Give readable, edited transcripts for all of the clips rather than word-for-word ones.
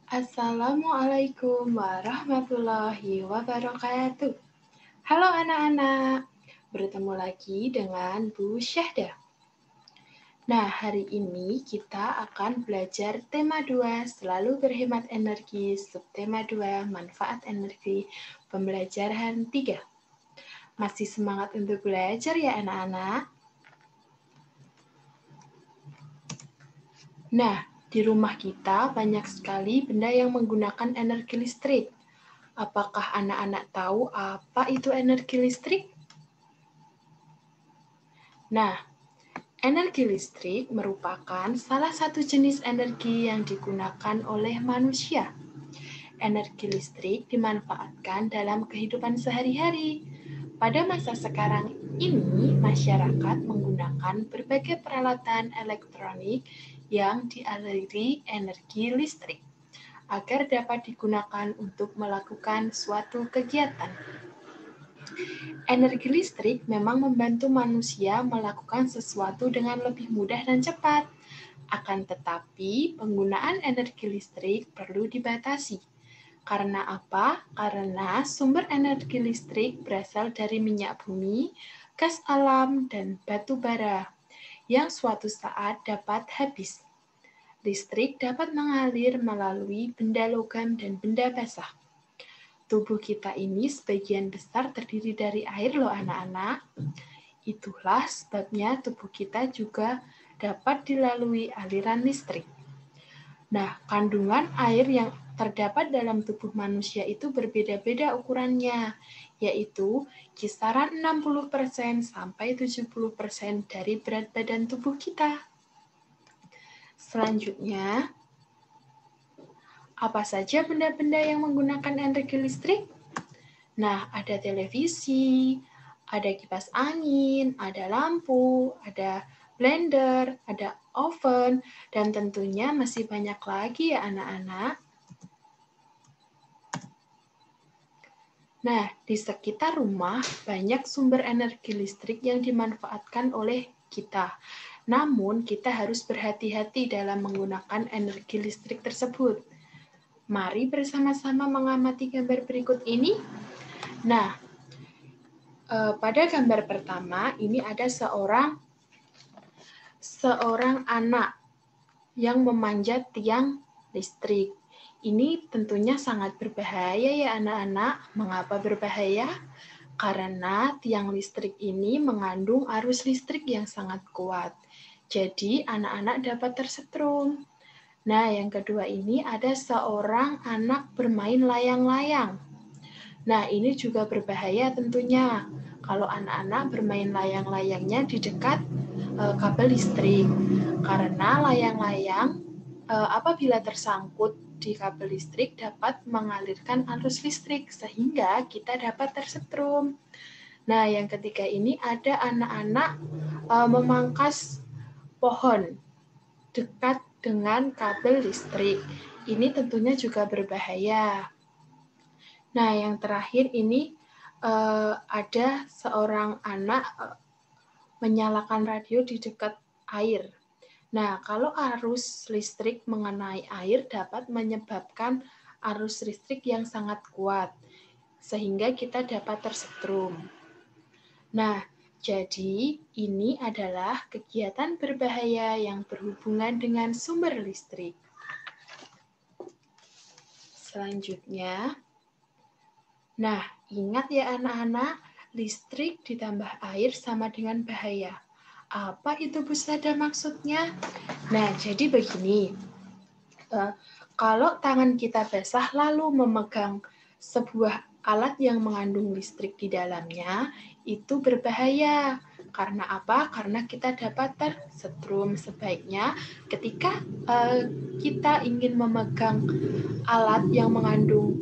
Assalamualaikum warahmatullahi wabarakatuh. Halo anak-anak, bertemu lagi dengan Bu Syahda. Nah, hari ini kita akan belajar tema 2, selalu berhemat energi, subtema 2, manfaat energi, pembelajaran 3. Masih semangat untuk belajar ya anak-anak? Nah, di rumah kita banyak sekali benda yang menggunakan energi listrik. Apakah anak-anak tahu apa itu energi listrik? Nah, energi listrik merupakan salah satu jenis energi yang digunakan oleh manusia. Energi listrik dimanfaatkan dalam kehidupan sehari-hari. Pada masa sekarang ini, masyarakat menggunakan berbagai peralatan elektronik yang dialiri energi listrik agar dapat digunakan untuk melakukan suatu kegiatan. Energi listrik memang membantu manusia melakukan sesuatu dengan lebih mudah dan cepat. Akan tetapi, penggunaan energi listrik perlu dibatasi. Karena apa? Karena sumber energi listrik berasal dari minyak bumi, gas alam, dan batu bara yang suatu saat dapat habis. Listrik dapat mengalir melalui benda logam dan benda basah. Tubuh kita ini sebagian besar terdiri dari air loh anak-anak. Itulah sebabnya tubuh kita juga dapat dilalui aliran listrik. Nah, kandungan air yang terdapat dalam tubuh manusia itu berbeda-beda ukurannya, yaitu kisaran 60% sampai 70% dari berat badan tubuh kita. Selanjutnya, apa saja benda-benda yang menggunakan energi listrik? Nah, ada televisi, ada kipas angin, ada lampu, ada blender, ada oven, dan tentunya masih banyak lagi ya anak-anak. Nah, di sekitar rumah banyak sumber energi listrik yang dimanfaatkan oleh kita. Namun, kita harus berhati-hati dalam menggunakan energi listrik tersebut. Mari bersama-sama mengamati gambar berikut ini. Nah, pada gambar pertama, ini ada seorang anak yang memanjat tiang listrik. Ini tentunya sangat berbahaya ya anak-anak. Mengapa berbahaya? Karena tiang listrik ini mengandung arus listrik yang sangat kuat. Jadi anak-anak dapat tersetrum. Nah, yang kedua ini ada seorang anak bermain layang-layang. Nah, ini juga berbahaya tentunya. Kalau anak-anak bermain layang-layangnya di dekat kabel listrik. Karena layang-layang apabila tersangkut di kabel listrik dapat mengalirkan arus listrik sehingga kita dapat tersetrum. Nah, yang ketiga ini ada anak-anak memangkas pohon dekat dengan kabel listrik. Ini tentunya juga berbahaya. Nah, yang terakhir ini ada seorang anak menyalakan radio di dekat air. Nah, kalau arus listrik mengenai air dapat menyebabkan arus listrik yang sangat kuat, sehingga kita dapat tersetrum. Nah, jadi ini adalah kegiatan berbahaya yang berhubungan dengan sumber listrik. Selanjutnya, nah, ingat ya anak-anak, listrik ditambah air sama dengan bahaya. Apa itu Bu Sada maksudnya? Nah, jadi begini. Kalau tangan kita basah lalu memegang sebuah alat yang mengandung listrik di dalamnya, itu berbahaya. Karena apa? Karena kita dapat tersetrum. Sebaiknya ketika kita ingin memegang alat yang mengandung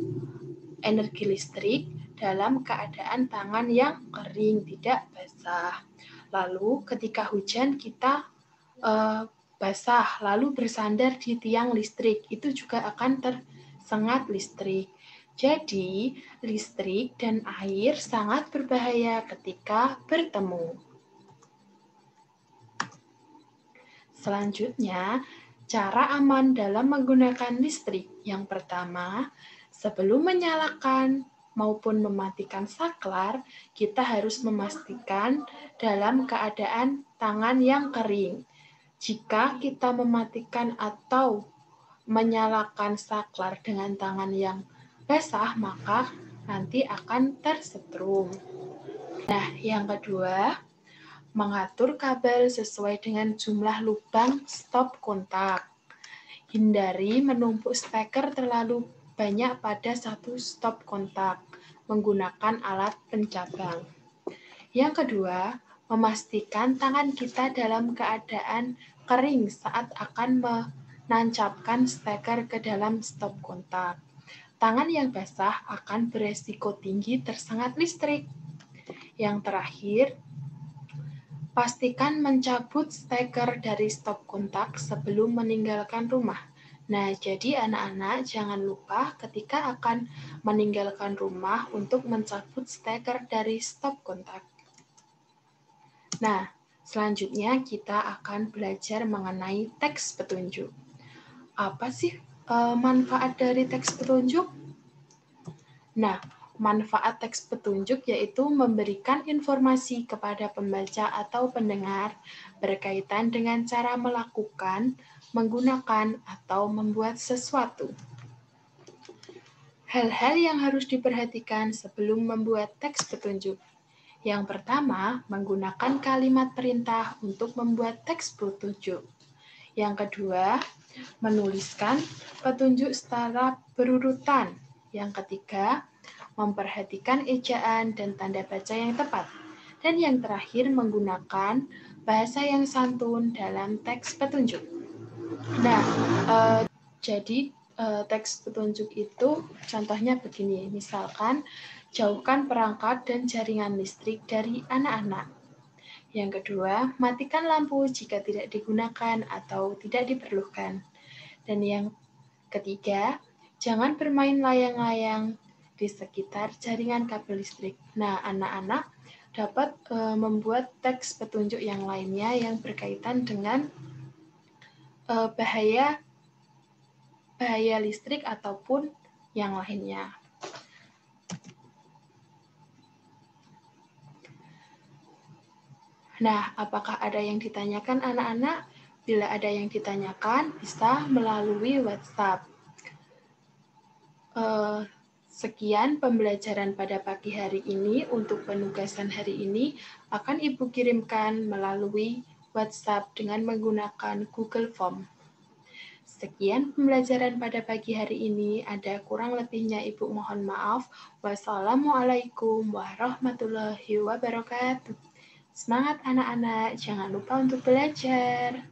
energi listrik dalam keadaan tangan yang kering, tidak basah. Lalu ketika hujan kita basah, lalu bersandar di tiang listrik, itu juga akan tersengat listrik. Jadi, listrik dan air sangat berbahaya ketika bertemu. Selanjutnya, Cara aman dalam menggunakan listrik. Yang pertama, sebelum menyalakan maupun mematikan saklar, kita harus memastikan dalam keadaan tangan yang kering. Jika kita mematikan atau menyalakan saklar dengan tangan yang basah, maka nanti akan tersetrum. Nah, yang kedua, mengatur kabel sesuai dengan jumlah lubang stop kontak. Hindari menumpuk steker terlalu banyak pada satu stop kontak menggunakan alat pencabang. Yang kedua, memastikan tangan kita dalam keadaan kering saat akan menancapkan steker ke dalam stop kontak. Tangan yang basah akan beresiko tinggi tersengat listrik. Yang terakhir, pastikan mencabut steker dari stop kontak sebelum meninggalkan rumah. Nah, jadi anak-anak jangan lupa ketika akan meninggalkan rumah untuk mencabut steker dari stop kontak. Nah, selanjutnya kita akan belajar mengenai teks petunjuk. Apa sih manfaat dari teks petunjuk? Nah, manfaat teks petunjuk yaitu memberikan informasi kepada pembaca atau pendengar berkaitan dengan cara melakukan, menggunakan, atau membuat sesuatu. Hal-hal yang harus diperhatikan sebelum membuat teks petunjuk. Yang pertama, menggunakan kalimat perintah untuk membuat teks petunjuk. Yang kedua, menuliskan petunjuk secara berurutan. Yang ketiga, memperhatikan ejaan dan tanda baca yang tepat. Dan yang terakhir, menggunakan bahasa yang santun dalam teks petunjuk. Nah, jadi teks petunjuk itu contohnya begini, misalkan jauhkan perangkat dan jaringan listrik dari anak-anak. Yang kedua, matikan lampu jika tidak digunakan atau tidak diperlukan. Dan yang ketiga, jangan bermain layang-layang di sekitar jaringan kabel listrik. Nah, anak-anak dapat membuat teks petunjuk yang lainnya yang berkaitan dengan bahaya listrik ataupun yang lainnya. Nah, apakah ada yang ditanyakan anak-anak? Bila ada yang ditanyakan, bisa melalui WhatsApp. Sekian pembelajaran pada pagi hari ini. Untuk penugasan hari ini akan Ibu kirimkan melalui WhatsApp dengan menggunakan Google Form. Sekian pembelajaran pada pagi hari ini. Ada kurang lebihnya Ibu mohon maaf. Wassalamualaikum warahmatullahi wabarakatuh. Semangat anak-anak, jangan lupa untuk belajar.